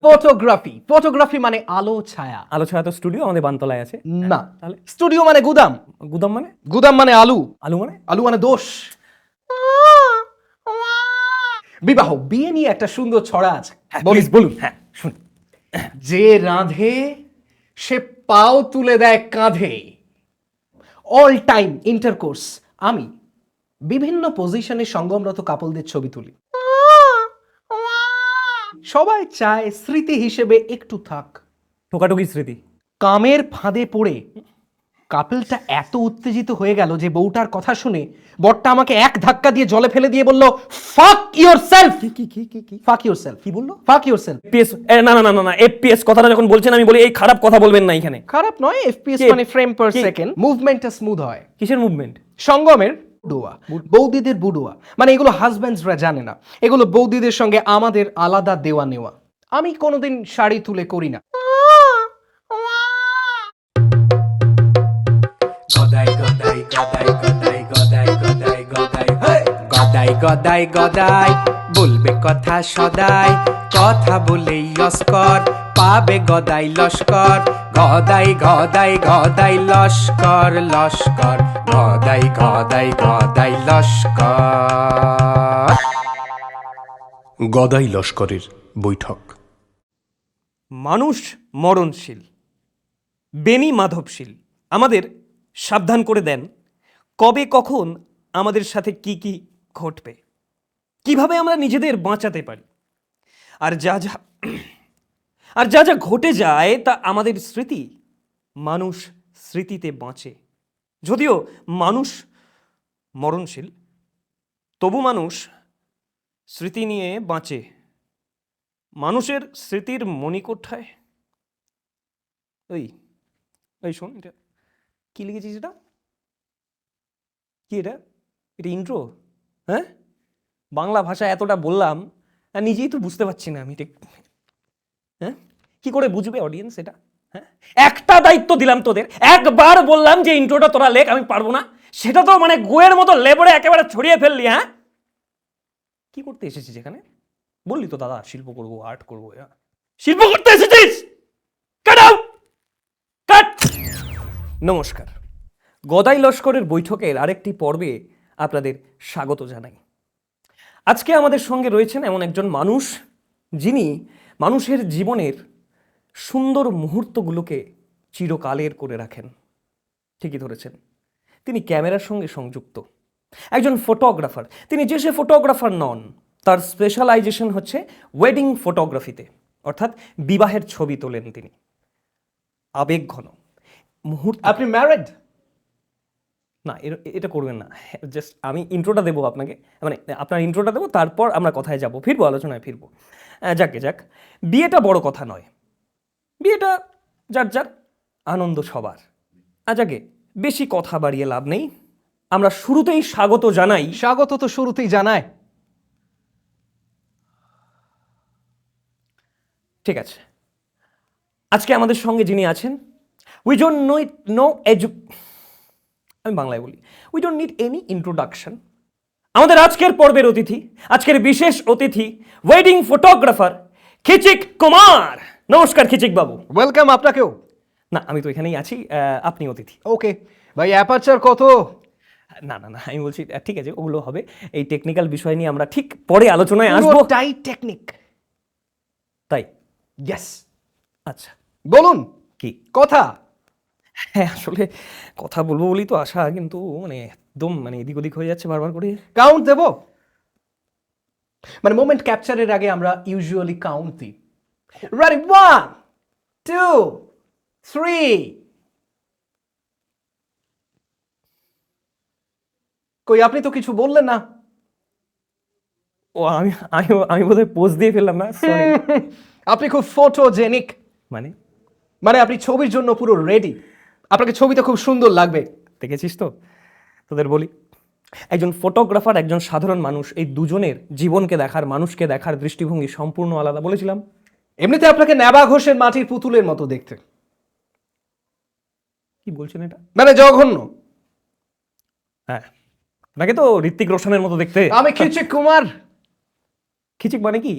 Photography. Photography মানে আলো ছায়া। আলো ছায়া তো স্টুডিও আমাদের বানতলায় আছে। না, তাহলে স্টুডিও মানে গুদাম। গুদাম মানে? গুদাম মানে আলু। আলু মানে? আলু মানে দোষ। বিবাহ, বিয়ে নিয়ে একটা সুন্দর ছড়া আছে, প্লিজ বলুন। হ্যাঁ শুনি। যে রাঁধে সে পাও তুলে দেয় কাঁধে। All time intercourse. আমি বিভিন্ন পজিশনে সঙ্গমরত কাপলদের ছবি তুলি। সবাই চায় স্মৃতি হিসেবে একটু থাক। ঠোকাটুকি স্মৃতি। কামের ফাঁদে পড়ে কাপলটা এত উত্তেজিত হয়ে গেল যে বউটার কথা শুনে বরটা আমাকে এক ধাক্কা দিয়ে জলে ফেলে দিয়ে বলল, ফাক ইয়োরসেলফ। কি ফাক ইয়োরসেলফ। কি বললো? ফাক ইয়োরসেলফ। এফপিএস? না না না না না, এফপিএস কথাটা যখন বলছেন আমি বলি এই খারাপ কথা বলবেন না এখানে। খারাপ নয়, এফপিএস কি? মানে ফ্রেম পার কি? সেকেন্ড। মুভমেন্টটা স্মুথ হয়। কিসের মুভমেন্ট? সঙ্গমের বুডোয়া, বৌদিদের বুডোয়া। মানে এগুলো হাজব্যান্ডসরা জানে না, এগুলো বৌদিদের সঙ্গে আমাদের আলাদা দেওয়া নেওয়া। আমি কোনোদিন শাড়ি তুলে করি না। গদাই গদাই গদাই গদাই গদাই গদাই গদাই গদাই গদাই গদাই বলবে কথা সদাই, কথা বলেই লস্কর পাবে গদাই লস্কর। গদাই গদাই গদাই লস্কর লস্কর, গদাই গদাই গদাই লস্কর। গদাই লস্করের বৈঠক। মানুষ মরণশীল, বেনি মাধবশীল আমাদের সাবধান করে দেন কবে কখন আমাদের সাথে কি কি ঘটবে, কিভাবে আমরা নিজেদের বাঁচাতে পারি। আর যা যা ঘটে যায় তা আমাদের স্মৃতি। মানুষ স্মৃতিতে বাঁচে। যদিও মানুষ মরণশীল, তবু মানুষ স্মৃতি নিয়ে বাঁচে। মানুষের স্মৃতির মণিকোঠায়। ওই শোন, এটা কি লিখেছিস? এটা কি? এটা ইন্ট্রো? হ্যাঁ, বাংলা ভাষা এতটা বললাম আর নিজেই তো বুঝতে পারছি না আমি ঠিক। হ্যাঁ, কি করে বুঝবে অডিয়েন্স এটা? হ্যাঁ, একটা দায়িত্ব দিলাম তোদের, একবার বললাম যে ইন্ট্রোটা তোরা লেখ, আমি পারবো না, সেটা তো মানে গোয়ের মতো লেবরে একেবারে ছড়িয়ে ফেললি। হ্যাঁ, কি করতে এসেছিস এখানে? বললি তো দাদা শিল্প করবো, আর্ট করবো। শিল্প করতে এসেছিস? কাট আউট, কাট। নমস্কার, গদাই লস্করের বৈঠকের আরেকটি পর্বে আপনাদের স্বাগত জানাই। আজকে আমাদের সঙ্গে রয়েছেন এমন একজন মানুষ যিনি মানুষের জীবনের সুন্দর মুহূর্তগুলোকে চিরকালের করে রাখেন। ঠিকই ধরেছেন, তিনি ক্যামেরার সঙ্গে সংযুক্ত একজন ফটোগ্রাফার। তিনি যে সে ফটোগ্রাফার নন, তার স্পেশালাইজেশন হচ্ছে ওয়েডিং ফটোগ্রাফিতে, অর্থাৎ বিবাহের ছবি তোলেন তিনি। আবেগঘন মুহূর্ত। আপনি ম্যারিড? না, এটা করবেন না। জাস্ট আমি ইন্ট্রোটা দেবো আপনাকে, মানে আপনার ইন্ট্রোটা দেবো, তারপর আমরা কথায় যাব, ফিরবো, আলোচনায় ফিরবো। যাক, বিয়েটা বড় কথা নয়, বিয়েটা যার যার আনন্দ সবার। যাকে বেশি কথা বাড়িয়ে লাভ নেই, আমরা শুরুতেই স্বাগত জানাই। স্বাগত তো শুরুতেই জানায়। ঠিক আছে, আজকে আমাদের সঙ্গে যিনি আছেন, আমি বাংলায় বলি, we don't need any introduction. আমাদের আজকের পর্বের অতিথি, আজকের বিশেষ অতিথি, ওয়েডিং ফটোগ্রাফার খিচিক কুমার। নমস্কার খিচিক বাবু। ওয়েলকাম আপনাকেও। না, আমি তো এখানেই আছি, আপনি অতিথি। ওকে ভাই, অ্যাপারচার কত? না, আমি বলছি ঠিক আছে, ওগুলো হবে, এই টেকনিক্যাল বিষয় নিয়ে আমরা ঠিক পরে আলোচনায় আসবো। Tight technique. তাই? ইয়েস। আচ্ছা বলুন কি কথা। হ্যাঁ, আসলে কথা বলবো বলেই তো আশা, কিন্তু মানে একদম মানে এদিক ওদিক হয়ে যাচ্ছে বারবার করে। কাউন্ট দেব? মানে মোমেন্ট ক্যাপচারের আগে আমরা ইউজুয়ালি কাউন্ট দিই। রেডি, 1 2 3। কই, আপনি তো কিছু বললেন না। ও, আমি আমি আমি বোধহয় পোজ দিয়ে ফেললাম না, সরি। আপনি খুব ফটোজেনিক, মানে মানে আপনি ছবির জন্য পুরো রেডি। আপনাকে ছবিতে খুব সুন্দর লাগবে। দেখেছিস তো, তোদের বলি, একজন ফটোগ্রাফার, একজন সাধারণ মানুষ, এই দুজনের জীবনকে দেখার, মানুষকে দেখার দৃষ্টিভঙ্গি সম্পূর্ণ আলাদা। বলেছিলাম এমনিতে আপনাকে নেবা ঘোষের মাটির পুতুলের মতো দেখতে। কি বলছেন এটা? মানে জঘন্য। হ্যাঁ, নাকি তো ঋত্বিক রোশনের মতো দেখতে। আমি খিচিক কুমার। খিচিক মানে কি?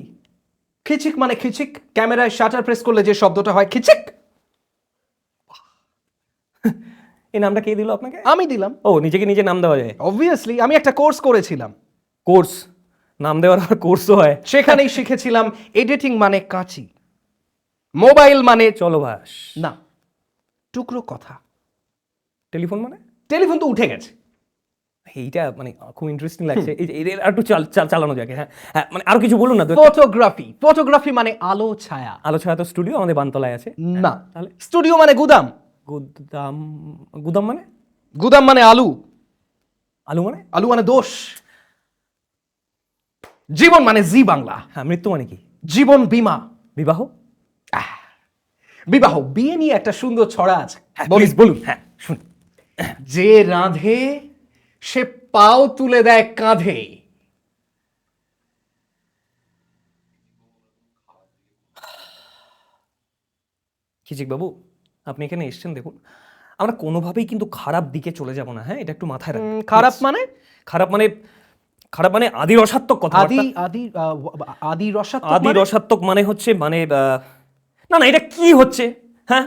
খিচিক মানে খিচিক, ক্যামেরায় শাটার প্রেস করলে যে শব্দটা হয় খিচিক, এই নামটা কে দিল আপনাকে? আমি দিলাম। ও, নিজেকে নিজে নাম দেওয়া যায়? অবভিয়াসলি, আমি একটা কোর্স করেছিলাম, কোর্স? নাম দেওয়ার আর কোর্সও হয়? সেখানেই শিখেছিলাম এডিটিং মানে কাঁচি, মোবাইল মানে চলবাস, না টুকরো কথা, টেলিফোন মানে? টেলিফোন তো উঠে গেছে। এইটা মানে খুব ইন্টারেস্টিং লাগছে। আর একটু চালানো যাকে। হ্যাঁ হ্যাঁ, মানে আরো কিছু বলুন না। ফটোগ্রাফি, ফটোগ্রাফি মানে আলো ছায়া। আলোচনা তো স্টুডিও আমাদের বানতলায় আছে। না, তাহলে স্টুডিও মানে গুদাম। গুদাম? গুদাম মানে? গুদাম মানে আলু, আলু মানে? আলু মানে দোষ। জীবন মানে জি বাংলা। হ্যাঁ, মৃত্যু মানে কি? জীবন বীমা। বিবাহ? বিবাহ, বিয়ে নিয়ে একটা সুন্দর ছড়া আছে, প্লিজ বলুন। হ্যাঁ শুন। যে রাঁধে সে পাও তুলে দেয় কাঁধে। খিচিক বাবু, আপনি এখানে এসেছেন, দেখুন আমরা কোনোভাবেই কিন্তু খারাপ দিকে চলে যাব না। হ্যাঁ, এটা একটু মাথায় রাখবেন। খারাপ মানে? খারাপ মানে, খারাপ মানে আদি রসাত্মক কথা। আদি আদি আদি রসাত্মক আদি রসাত্মক মানে হচ্ছে মানে না না, এটা কি হচ্ছে? হ্যাঁ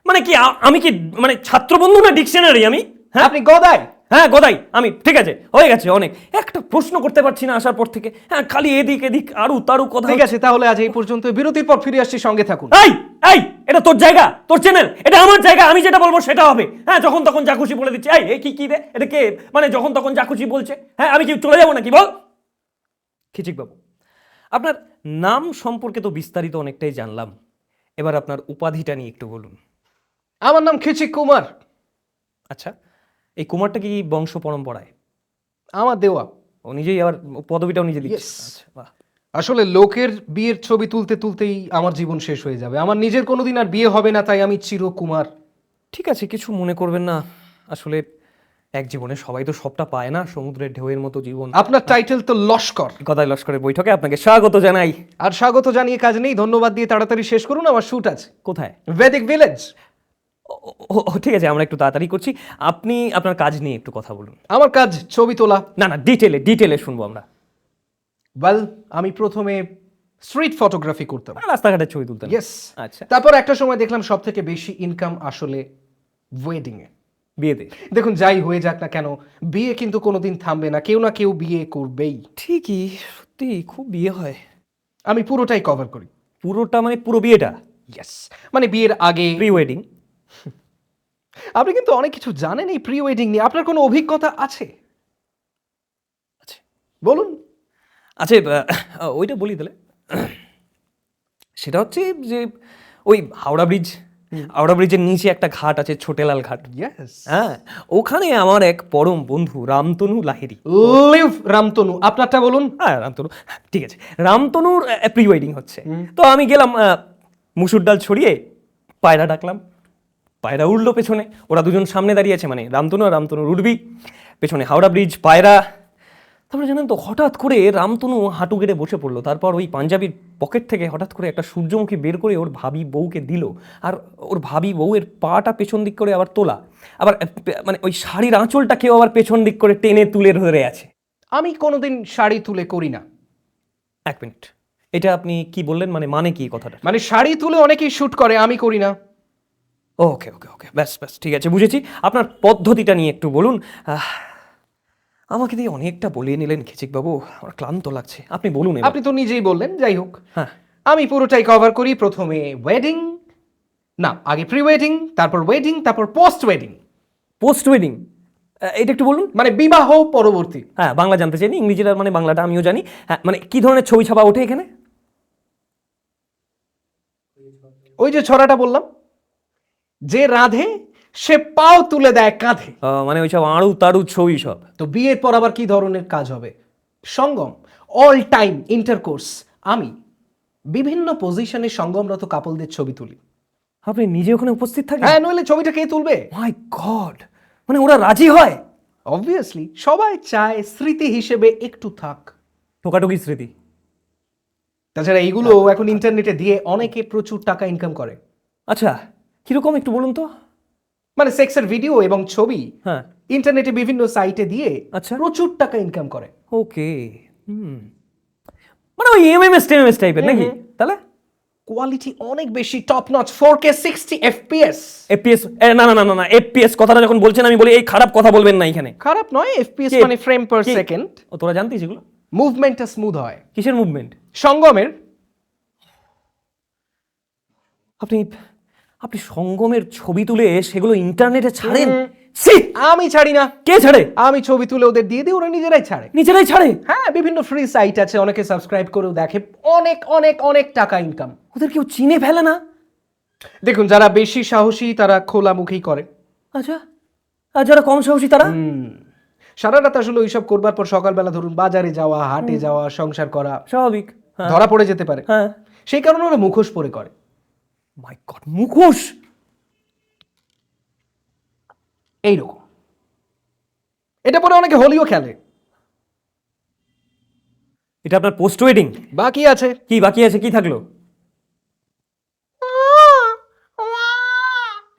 মানে কি, আমি কি মানে ছাত্রবন্ধু না ডিকশনারি আমি? হ্যাঁ, আপনি গদাই। হ্যাঁ গদাই আমি। ঠিক আছে, হয়ে গেছে অনেক। একটা প্রশ্ন করতে পারছি না আসার পর থেকে। হ্যাঁ, খালি এদিক এদিক আরু তারু কথা। ঠিক আছে, তাহলে আজ এই পর্যন্ত, বিরতির পর ফিরে আসছি, সঙ্গে থাকুন। এই এই, এটা তোর জায়গা, তোর চ্যানেল, এটা আমার জায়গা, আমি যেটা বলবো সেটা হবে। হ্যাঁ, যখন তখন যা খুশি বলে দিচ্ছে। এই কি কি রে, এটা কে? মানে যখন তখন যা খুশি বলছে। হ্যাঁ, আমি কি চলে যাবো নাকি বল? খিচিক বাবু, আপনার নাম সম্পর্কে তো বিস্তারিত অনেকটাই জানলাম, এবার আপনার উপাধিটা নিয়ে একটু বলুন। আমার নাম খিচিক কুমার। আচ্ছা, এই কুমারটা কি বংশ পরম্পরায়? আমার দেওয়া। ও নিজেই আবার পদবিটাও নিজে দিচ্ছে? Yes. আচ্ছা, বাহ। আসলে লোকের বিয়ের ছবি তুলতে তুলতেই আমার জীবন শেষ হয়ে যাবে, আমার নিজের কোনোদিন আর বিয়ে হবে না, তাই আমি চিরকুমার। ঠিক আছে, কিছু মনে করবেন না। আসলে এক জীবনে সবাই তো সবটা পায় না, সমুদ্রের ঢেউয়ের মতো জীবন। আপনার টাইটেল তো লস্কর। গদাই লস্করের বৈঠকে আপনাকে স্বাগত জানাই। আর স্বাগত জানিয়ে কাজ নেই, ধন্যবাদ দিয়ে তাড়াতাড়ি শেষ করুন, আমার শুট আছে কোথায়? Vedic village. ঠিক আছে, আমরা একটু তাড়াতাড়ি করছি। আপনি আপনার কাজ নিয়ে একটু কথা বলুন। আমার কাজ ছবি তোলা। না না, ডিটেলে শুনবো আমরা। ওয়েল, আমি প্রথমে স্ট্রিট ফটোগ্রাফি করতাম। রাস্তাঘাটের ছবি তুলতেন? ইয়েস। আচ্ছা, তারপর একটা সময় দেখলাম সব থেকে বেশি ইনকাম আসলে ওয়েডিং এ। বিয়েতে? দেখুন, যাই হয়ে যাক না কেন, বিয়ে কিন্তু কোনোদিন থামবে না, কেউ না কেউ বিয়ে করবেই। ঠিকই, সত্যি খুব বিয়ে হয়। আমি পুরোটাই কভার করি। পুরোটা মানে পুরো বিয়েটা? ইয়েস, মানে বিয়ের আগে, প্রি ওয়েডিং? আপনি কিন্তু অনেক কিছু জানেন এই প্রি ওয়েডিং নিয়ে, আপনার কোনো অভিজ্ঞতা আছে? আচ্ছা বলুন। আচ্ছা, ওইটা বলি তাহলে। সেটা হচ্ছে যে ওই হাওড়া ব্রিজের নিচে একটা ঘাট আছে, ছোটেলাল ঘাট। ইয়েস। হ্যাঁ, ওখানে আমার এক পরম বন্ধু রামতনু লাহিড়ী। লিভ রামতনু, আপনারটা বলুন। হ্যাঁ, রামতনু, ঠিক আছে। রামতনুর প্রি ওয়েডিং হচ্ছে, তো আমি গেলাম, মুসুর ডাল ছড়িয়ে পায়রা ডাকলাম। পায়রা উঠলো পেছনে, ওরা দুজন সামনে দাঁড়িয়ে আছে, মানে রামতনু আর রামতনুর উঠবি, পেছনে হাওড়া ব্রিজ, পায়রা। তারপরে জানেন তো, হঠাৎ করে রামতনু হাঁটু গেড়ে বসে পড়লো। তারপর ওই পাঞ্জাবির পকেট থেকে হঠাৎ করে একটা সূর্যমুখী বের করে ওর ভাবি বউকে দিল। আর ওর ভাবি বউয়ের পাটা পেছন দিক করে আবার তোলা, আবার মানে ওই শাড়ির আঁচলটা কেউ আবার পেছন দিক করে টেনে তুলে ধরে আছে। আমি কোনোদিন শাড়ি তুলে করি না। এক মিনিট, এটা আপনি কি বললেন? মানে কি কথাটা? মানে শাড়ি তুলে অনেকেই শুট করে, আমি করি না। ওকে ওকে ওকে, ব্যাস ঠিক আছে, বুঝেছি। আপনার পদ্ধতিটা নিয়ে একটু বলুন। আমাকে দিয়ে অনেকটা বলিয়ে নিলেন খিচিক বাবু, আমার ক্লান্ত লাগছে, আপনি বলুন এবার। আপনি তো নিজেই বললেন, যাই হোক। হ্যাঁ, আমি পুরোটাই কভার করি। প্রথমে ওয়েডিং, না আগে প্রি ওয়েডিং, তারপর ওয়েডিং, তারপর পোস্ট ওয়েডিং। পোস্ট ওয়েডিং, এটা একটু বলুন। মানে বিবাহ পরবর্তী। হ্যাঁ, বাংলা জানতে চাইনি, ইংরেজিটা মানে বাংলাটা আমিও জানি। হ্যাঁ, মানে কি ধরনের ছবি ছাপা ওঠে এখানে? ওই যে ছড়াটা বললাম, যে রাঁধে সে পাও তুলে দেয় কাঁধে। মানে ওই সব আড়ু তাড়ু ছবি সব। তো বিয়ের পর আবার কি ধরনের কাজ হবে? সঙ্গম, অল টাইম ইন্টারকোর্স। আমি বিভিন্ন পজিশনে সঙ্গমরত কাপলদের ছবি তুলি। আপনি নিজে ওখানে উপস্থিত থাকেন? হ্যাঁ, নইলে ছবিটা কে তুলবে? মাই গড, মানে ওরা রাজি হয়? অবভিয়াসলি, সবাই চায় স্মৃতি হিসেবে একটু থাক। টোকাটুকি স্মৃতি। তাছাড়া এইগুলো এখন ইন্টারনেটে দিয়ে অনেকে প্রচুর টাকা ইনকাম করে। আচ্ছা, কিরকম একটু বলুন তো। মানে সেক্সের ভিডিও এবং ছবি হ্যাঁ, ইন্টারনেটে বিভিন্ন সাইটে দিয়ে আচ্ছা, প্রচুর টাকা ইনকাম করে। ওকে। মানে ওই এমএমএস টেমএমএস টাইপের নাকি? তাহলে কোয়ালিটি অনেক বেশি, top notch, 4K 60 FPS। FPS? না না না না না, এফপিএস কথাটা যখন বলছেন আমি বলি এই খারাপ কথা বলবেন না এখানে। খারাপ নয়, FPS কে? মানে ফ্রেম পার কে? সেকেন্ড। ও তোরা জানতিস এগুলো? মুভমেন্টটা স্মুথ হয়। কিসের মুভমেন্ট? সঙ্গমের। আপনি আপনি সঙ্গমের ছবি তুলে সেগুলো ইন্টারনেটে ছাড়েন? ছি! আমি ছাড়ি না, কে ছাড়ে? আমি ছবি তুলে ওদের দিয়ে দিই, ওরা নিজেরাই ছাড়ে। নিজেরাই ছাড়ে? হ্যাঁ, বিভিন্ন ফ্রি সাইট আছে, অনেকে সাবস্ক্রাইব করেও দেখে, অনেক অনেক অনেক টাকা ইনকাম। ওদের কেউ চিনে ফেলে না? দেখুন, যারা বেশি সাহসী তারা খোলা মুখেই করে। আচ্ছা, আর যারা কম সাহসী তারা? সারা রাত আসলে ওইসব করবার পর সকালবেলা ধরুন বাজারে যাওয়া, হাটে যাওয়া, সংসার করা, স্বাভাবিক। হ্যাঁ ধরা পড়ে যেতে পারে। হ্যাঁ। সেই কারণে ওরা মুখোশ পরে করে। মাই গড, মুখোশ! এইরকম এটা পরে অনেকে হোলিও খেলে। এটা আপনার পোস্ট ওয়েডিং? বাকি আছে। কি বাকি আছে? কি থাকলো?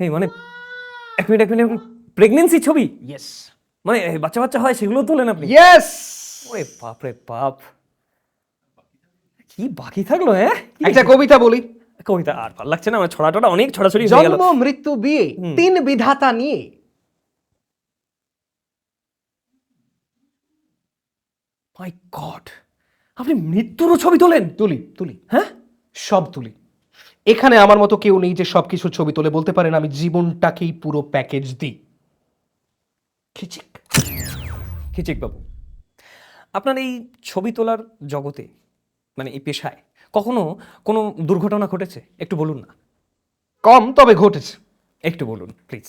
এই মানে এক মিনিট প্রেগনেন্সি ছবি? ইয়েস মানে বাচ্চা বাচ্চা হয় সেগুলো তোলেন আপনি? ইয়েস। ওরে বাপ রে বাপ, কি বাকি থাকলো? হ্যাঁ, একটা কবিতা বলি। কবিতা আর ভালো লাগছে না আমার, ছড়াটা অনেক ছড়াছড়ি হয়ে গেল। জন্ম মৃত্যু বিয়ে তিন বিধাতা নিয়ে। মাই গড, আপনি মৃত্যুরও ছবি তোলেন? তুলি তুলি, হ্যাঁ, সব তুলি। এখানে আমার মতো কেউ নেই যে সবকিছু ছবি তুলে বলতে পারেন আমি জীবনটাকেই পুরো প্যাকেজ দিই। খিচিক। খিচিক বাবু, আপনার এই ছবি তোলার জগতে, মানে এই পেশায় কখনো কোনো দুর্ঘটনা ঘটেছে? একটু বলুন না। কম, তবে ঘটেছে। একটু বলুন প্লিজ।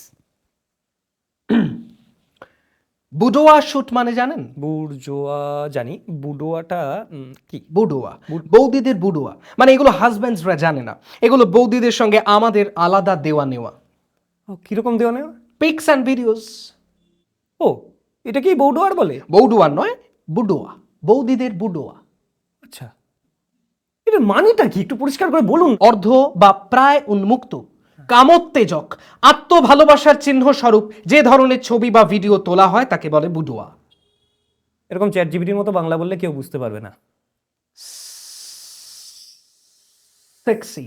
বুডোয়া শুট মানে জানেন? বুড়জোয়া জানি, বুডোয়াটা কি? বুডোয়া, বৌদিদের বুডোয়া মানে এগুলো হাজব্যান্ডসরা জানে না। এগুলো বৌদিদের সঙ্গে আমাদের আলাদা দেওয়া নেওয়া। ও, কিরকম দেওয়া নেওয়া? Peaks and videos. ও, এটা কি বৌডোয়ার বলে? বৌডোয়ার নয়, বুডোয়া, বৌদিদের বুডোয়া। আচ্ছা, এটা মানেটা কি একটু পরিষ্কার করে বলুন। অর্ধ বা প্রায় উন্মুক্ত, কামোত্তেজক, আত্মভালোবাসার চিহ্ন স্বরূপ যে ধরনের ছবি বা ভিডিও তোলা হয় তাকে বলে বুডোয়া। এরকম চ্যাট জিপিটির মতো বাংলা বললে কেউ বুঝতে পারবে না। সেক্সি,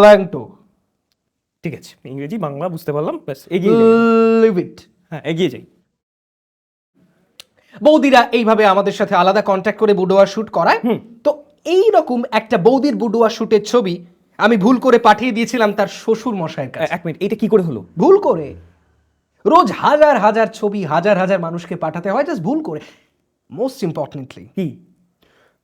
ল্যাংটো, ঠিক আছে, ইংরেজি বাংলা বুঝতে পারলাম, ব্যাস এগিয়ে যাই। Leave it. হ্যাঁ, এগিয়ে যাই। বৌদিরা এইভাবে আমাদের সাথে আলাদা কন্ট্যাক্ট করে বুডোয়া শুট করায়। তো এই রকম একটা বৌদির বুডোয়া শুটের ছবি আমি ভুল করে পাঠিয়ে দিয়েছিলাম তার শ্বশুর মশাইয়ের কাছে। এক মিনিট, এটা কি করে হলো? ভুল করে। রোজ হাজার হাজার ছবি হাজার হাজার মানুষকে পাঠাতে হয়, জাস্ট ভুল করে। মোস্ট ইম্পর্টেন্টলি, কি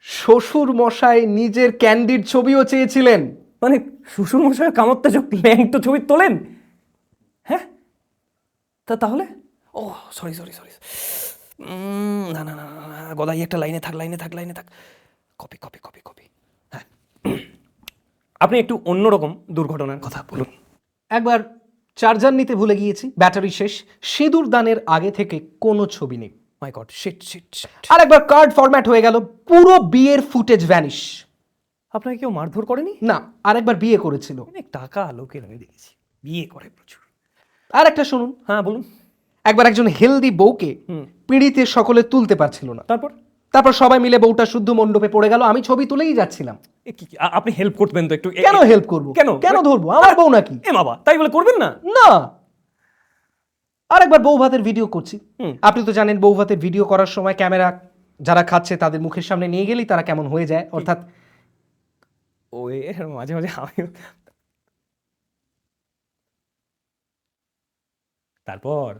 শ্বশুর মশাই নিজের ক্যান্ডিড ছবিও চেয়েছিলেন। মানে শ্বশুর মশাই কামত্তা চোখ ল্যাংটো ছবি তোলেন? হ্যাঁ, তাহলে ও সরি, না না না না না, গদাই একটা লাইনে থাক। কপি। হ্যাঁ, আপনি একটু অন্যরকম দুর্ঘটনার কথা বলুন। একবার চার্জার নিতে ভুলে গিয়েছি, ব্যাটারি শেষ, সিঁদুর দানের আগে থেকে কোনো ছবি নেই। মাই গড, শিট। আর একবার কার্ড ফরম্যাট হয়ে গেল, পুরো বিয়ের ফুটেজ ভ্যানিশ। আপনাকে কেউ মারধর করেনি? না, আরেকবার বিয়ে করেছিল। অনেক টাকা লোকের আমি দেখেছি, বিয়ে করে প্রচুর। আর একটা শুনুন। হ্যাঁ বলুন। একবার একজন হেলদি বউকে পিঁড়িতে সকলে তুলতে পারছিল না। তারপর সবাই মিলে বউটা শুদ্ধ মণ্ডপে পড়ে গেল, আমি ছবি তুলেই যাচ্ছিলাম। আপনি হেল্প করবেন তো একটু? কেন হেল্প করবো? কেন ধরবো? আমার বউ নাকি? এ বাবা, তাই বলে করবেন না? না। আরেকবার বউ ভাতের ভিডিও করছি। আপনি তো জানেন বউ ভাতের ভিডিও করার সময় ক্যামেরা যারা খাচ্ছে তাদের মুখের সামনে নিয়ে গেলেই তারা কেমন হয়ে যায়, অর্থাৎ ওই মাঝে আমি তারপর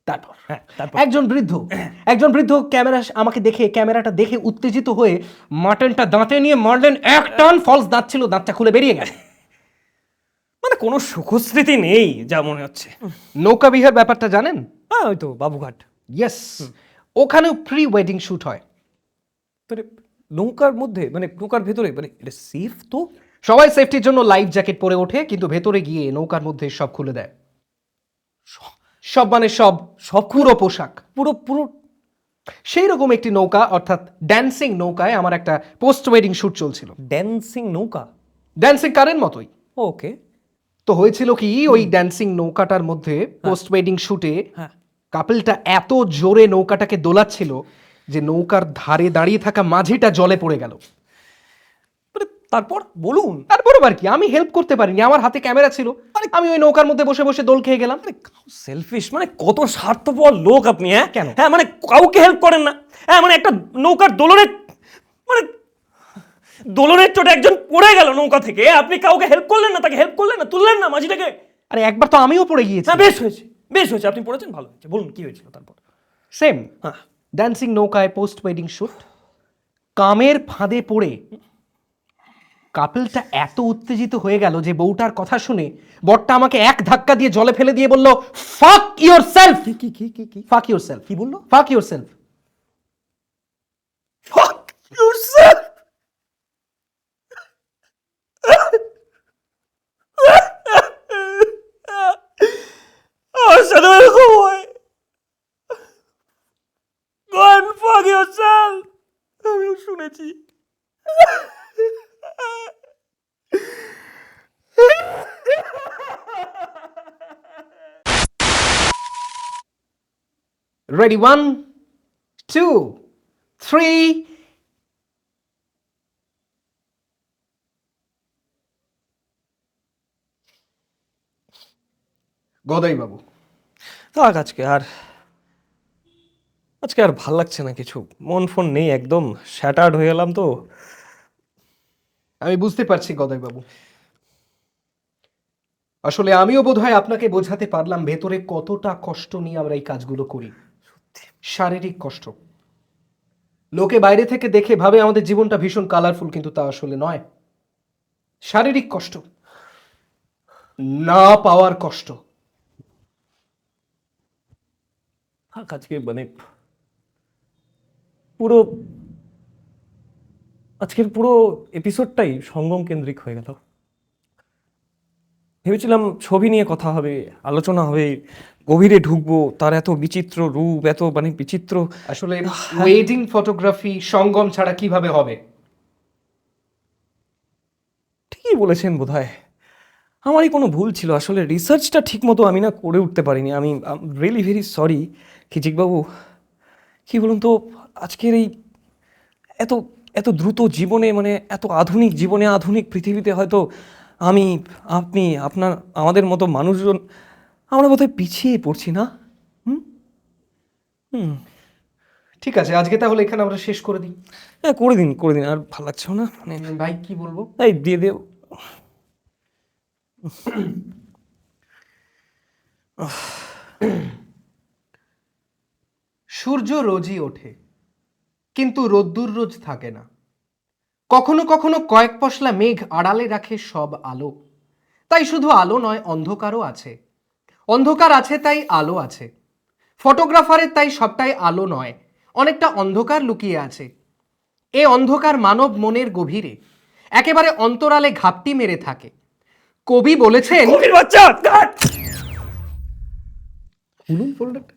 তারপর একজন বৃদ্ধ আমাকে দেখে, ক্যামেরাটা দেখে উত্তেজিত হয়ে মাটনটা দাঁতে নিয়ে মারলেন এক টান। ফলস দাঁত ছিল, দাঁতটা খুলে বেরিয়ে গেল। মানে কোনো সুখস্মৃতি নেই যা মনে হচ্ছে। নৌকা বিহার ব্যাপারটা জানেন? হ্যাঁ, ওই তো বাবুঘাট। ইয়েস, ওখানেও প্রি ওয়েডিং শুট হয়। নৌকার মধ্যে, মানে নৌকার ভেতরে, মানে এটা সেফ তো? সবাই সেফটির জন্য লাইফ জ্যাকেট পরে ওঠে, কিন্তু ভেতরে গিয়ে নৌকার মধ্যে সব খুলে দেয়। সব মানে সব পুরো পোশাক, পুরো সেই রকম একটি নৌকা, অর্থাৎ ড্যান্সিং নৌকায় আমার একটা পোস্ট ওয়েডিং শুট চলছিল। ড্যান্সিং নৌকা? ড্যান্সিং কারের মতোই। ওকে। তো হয়েছিল কি, ওই ড্যান্সিং নৌকাটার মধ্যে পোস্ট ওয়েডিং শুটে কাপলটা এত জোরে নৌকাটাকে দোলাচ্ছিল যে নৌকার ধারে দাঁড়িয়ে থাকা মাঝিটা জলে পড়ে গেল। মানে তারপর বলুন। তারপর আবার কি, আমি হেল্প করতে পারিনি, আমার হাতে ক্যামেরা ছিল, আমি ওই নৌকার মধ্যে বসে বসে দোল খেয়ে গেলাম। সেলফিশ, মানে কত স্বার্থপর লোক আপনি। হ্যাঁ কেন? হ্যাঁ, মানে কাউকে হেল্প করেন না। হ্যাঁ, মানে একটা নৌকার দোলনের, মানে দোলনের চোটে একজন পড়ে গেল নৌকা থেকে, আপনি কাউকে হেল্প করলেন না, তাকে হেল্প করলেন না, তুললেন না মাঝিটাকে। আরে একবার তো আমিও পড়ে গিয়েছি। হ্যাঁ, বেশ হয়েছে, বেশ হয়েছে, আপনি পড়েছেন, ভালো হয়েছে। বলুন কি হয়েছিল তারপর। সেম হ্যাঁ, ড্যান্সিং নৌকায় পোস্ট ওয়েডিং শুট, কামের ফাঁদে পড়ে কাপলটা এত উত্তেজিত হয়ে গেল যে বউটার কথা শুনে বরটা আমাকে এক ধাক্কা দিয়ে জলে ফেলে দিয়ে বলল, ফাক ইয়োরসেলফ। কি কি কি কি কি ফাক ইয়োরসেলফ। কি বললো? ফাক ইয়োরসেলফ। Fuck yourself! আমার সাথে এরকম হয়। Go and fuck yourself! আমিও শুনেছি। Ready, 1, 2, 3. গদাই বাবু, থাক, আজকে আর ভাল লাগছে না কিছু, মন ফোন নেই, একদম শ্যাটার্ড হয়ে গেলাম তো। আমি বুঝতে পারছি গদাই বাবু, আসলে আমিও বোধহয় আপনাকে বোঝাতে পারলাম ভেতরে কতটা কষ্ট নিয়ে আমরা এই কাজগুলো করি। শারীরিক কষ্ট। লোকে বাইরে থেকে দেখে ভাবে আমাদের জীবনটা ভীষণ কালারফুল, কিন্তু তা আসলে নয়। শারীরিক কষ্ট, না পাওয়ার কষ্ট। থাক, আজকে মানে পুরো আজকের পুরো এপিসোডটাই সঙ্গম কেন্দ্রিক হয়ে গেল। ভেবেছিলাম ছবি নিয়ে কথা হবে, আলোচনা হবে, গভীরে ঢুকবো, তার এত বিচিত্র রূপ, এত মানে বিচিত্র। আসলে ওয়েডিং ফটোগ্রাফি সঙ্গম ছাড়া কিভাবে হবে? ঠিকই বলেছেন বোধহয়, আমারই কোনো ভুল ছিল, আসলে রিসার্চটা ঠিক মতো আমি না করে উঠতে পারিনি। আমি রিয়েলি ভেরি সরি খিচিকবাবু। কি বলুন তো, আজকের এই এত এত দ্রুত জীবনে, মানে এত আধুনিক জীবনে, আধুনিক পৃথিবীতে হয়তো আমি, আপনি, আমাদের মতো মানুষজন, আমরা বোধহয় পিছিয়ে পড়ছি না। হুম হুম ঠিক আছে, আজকে তাহলে এখানে আমরা শেষ করে দিই। হ্যাঁ, করে দিন, আর ভালো লাগছে না, মানে ভাই কি বলবো? এই দিয়ে দে। সূর্য রোজই ওঠে, কিন্তু রোদ্দুর রোজ থাকে না। কখনো কখনো কয়েক পশলা মেঘ আড়ালে রাখে সব আলো। তাই শুধু আলো নয়, অন্ধকারও আছে। অন্ধকার আছে তাই আলো আছে। ফটোগ্রাফারের তাই সবটাই আলো নয়, অনেকটা অন্ধকার লুকিয়ে আছে। এ অন্ধকার মানব মনের গভীরে, একেবারে অন্তরালে ঘাপটি মেরে থাকে। কবি বলেছেন, কবির বাচ্চা, খুলুন ফোল্ডারটা।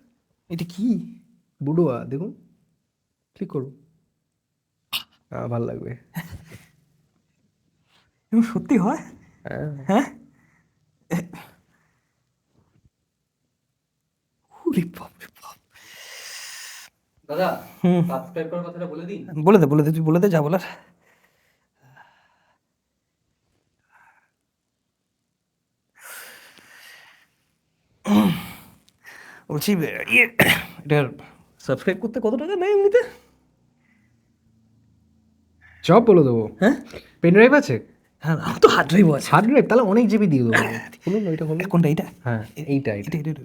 এটা কি? বুড়োয়া দেখুন, ক্লিক করুন, ভালো লাগবে। এরকম সত্যি হয়? হ্যাঁ, ওরে বাপ রে বাপ। দাদা, সাবস্ক্রাইব করার কথাটা বলে দিই। বলে দে, তুই বলে দে যা বলার। বলছি এটার সাবস্ক্রাইব করতে কত টাকা নেয় এমনিতে? সব বলে দেবো। হ্যাঁ পেন ড্রাইভ আছে? হ্যাঁ, আমার তো হার্ড ড্রাইভ আছে। হার্ড ড্রাইভ তাহলে অনেক জিবি দিয়ে দেবো। বলুন ওইটা হলো কোনটা, এইটা? হ্যাঁ, এইটা এটা